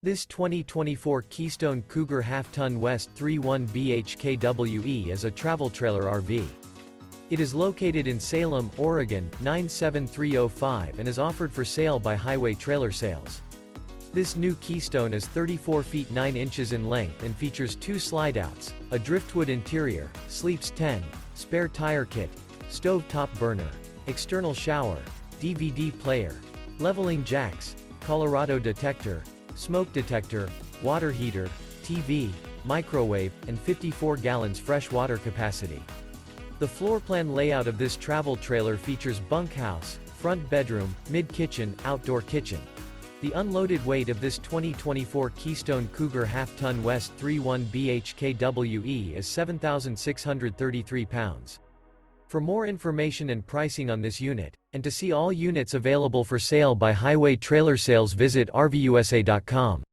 This 2024 Keystone Cougar Half-Ton West 3.1 bhkwe is a travel trailer RV. It is located in Salem, Oregon, 97305 and is offered for sale by Highway Trailer Sales. This new Keystone is 34 feet 9 inches in length and features 2 slideouts, a Driftwood interior, sleeps 10, spare tire kit, stove top burner, external shower, DVD player, leveling jacks, Colorado Detector, smoke detector, water heater, TV, microwave, and 54 gallons fresh water capacity. The floor plan layout of this travel trailer features bunkhouse, front bedroom, mid-kitchen, outdoor kitchen. The unloaded weight of this 2024 Keystone Cougar Half-Ton West 3.1 bhkwe is 7,633 pounds. For more information and pricing on this unit, and to see all units available for sale by Highway Trailer Sales, visit RVUSA.com.